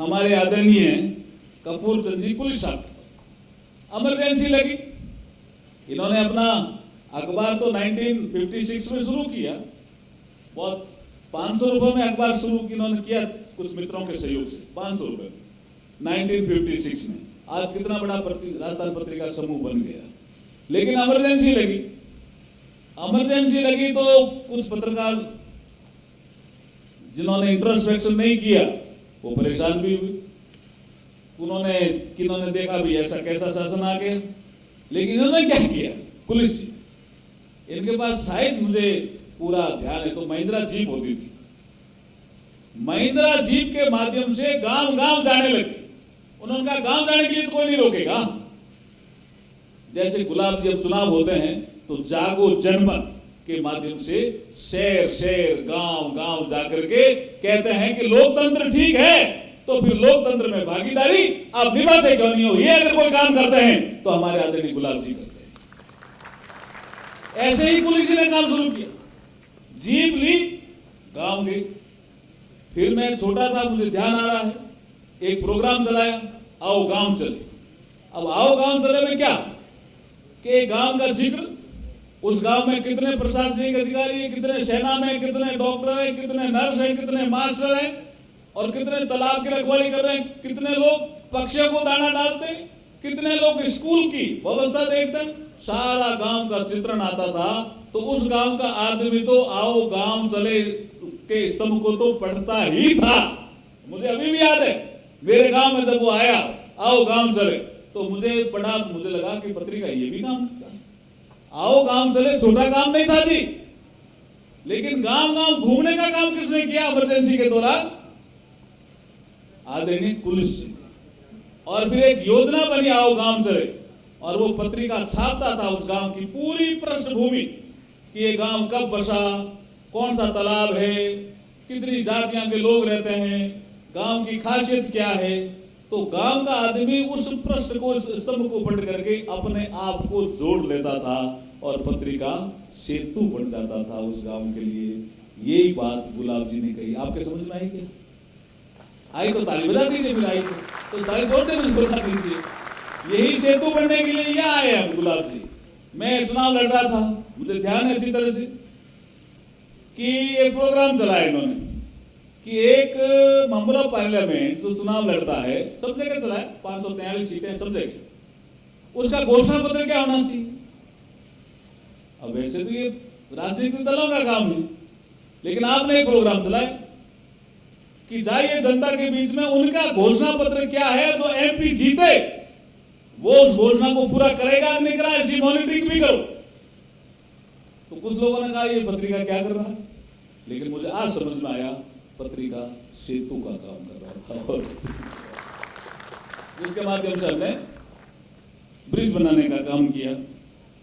हमारे आदरणीय कपूर चंद जी पुलिस साहब इमरजेंसी लगी। इन्होंने अपना अखबार तो 1956 में शुरू किया, बहुत 500 रुपए में अखबार शुरू इन्होंने किया कुछ मित्रों के सहयोग से, 500 रुपए में 1956 में। आज कितना बड़ा राजस्थान पत्रिका समूह बन गया। लेकिन इमरजेंसी लगी, तो कुछ पत्रकार जिन्होंने इंट्रोस्पेक्शन नहीं किया वो परेशान भी हुए। किन्होंने देखा भी ऐसा कैसा शासन आ गया। लेकिन इन्होंने क्या किया, पुलिस जी, इनके पास शायद मुझे पूरा ध्यान है तो महिंद्रा जीप होती थी। महिंद्रा जीप के माध्यम से गांव गांव जाने लगे। उन्होंने कहा गांव जाने के लिए तो कोई नहीं रोकेगा। जैसे गुलाब जी अब चुनाव होते हैं तो जागो जनमत के माध्यम से शहर शहर गांव गांव जाकर के कहते हैं कि लोकतंत्र ठीक है, तो फिर लोकतंत्र में भागीदारी आप निभाते क्यों नहीं हो? ये अगर कोई काम करते हैं तो हमारे आदरणीय गुलाब जी करते हैं। ऐसे ही पुलिस ने काम शुरू किया, जीप ली, गांव गई। फिर मैं छोटा था, मुझे ध्यान आ रहा है, एक प्रोग्राम चलाया, आओ गांव चले। अब आओ गांव चले में क्या कि गांव का जिक्र, उस गांव में कितने प्रशासनिक अधिकारी हैं, कितने सेना में, कितने डॉक्टर हैं, कितने नर्स हैं, कितने मास्टर हैं और कितने तालाब की रखवाली कर रहे हैं, कितने लोग पक्षियों को दाना डालते हैं, कितने लोग स्कूल की व्यवस्था देखते हैं, सारा गांव का चित्रण आता था। तो उस गांव का आदमी तो आओ गांव चले के स्तंभ को तो पढ़ता ही था। मुझे अभी भी याद है, मेरे गांव में जब वो आया आओ गांव चले तो मुझे पढ़ा, मुझे लगा कि पत्रिका ये भी काम करता है। आओ गांव चले छोटा काम नहीं था जी, लेकिन गांव गांव घूमने का काम किसने किया इमरजेंसी के दौरान? आदरणीय पुलिस जी। और फिर एक योजना बनी आओ गांव चले, और वो पत्रिका छापता था उस गांव की पूरी पृष्ठभूमि कि ये गांव कब बसा, कौन सा तालाब है, कितनी जातियां के लोग रहते हैं, गांव की खासियत क्या है। तो गांव का आदमी उस पृष्ठ को, स्तंभ को पढ़ करके अपने आप को जोड़ लेता था और पत्रिका सेतु बन जाता था उस गांव के लिए। यही बात गुलाब जी ने कही। आपके समझ में आई क्या? आई तो ताली बजा दीजिए, फिर आई तो ताली जोड़ते हुए बजा दीजिए। यही सेतु बनने के लिए यह आए हम गुलाब जी। मैं चुनाव लड़ रहा था, मुझे ध्यान है अच्छी तरह से कि एक प्रोग्राम चलाया इन्होंने कि एक मेंबर ऑफ पार्लियामेंट जो चुनाव लड़ता है, सब जगह चलाए, 543 सीटें सब जगह, उसका घोषणा पत्र क्या होना चाहिए। अब वैसे तो ये राजनीतिक दलों का काम है, लेकिन आपने एक प्रोग्राम चलाया कि जाइए जनता के बीच में, उनका घोषणा पत्र क्या है, जो एमपी जीते वो उस घोषणा को पूरा करेगा नहीं करा, ऐसी मॉनिटरिंग भी करो। तो कुछ लोगों ने कहा ये पत्रिका क्या कर रहा है, लेकिन मुझे आज समझ में आया पत्रिका सेतु का काम कर रहा है, और जिसके माध्यम से हमने ब्रिज बनाने का काम किया।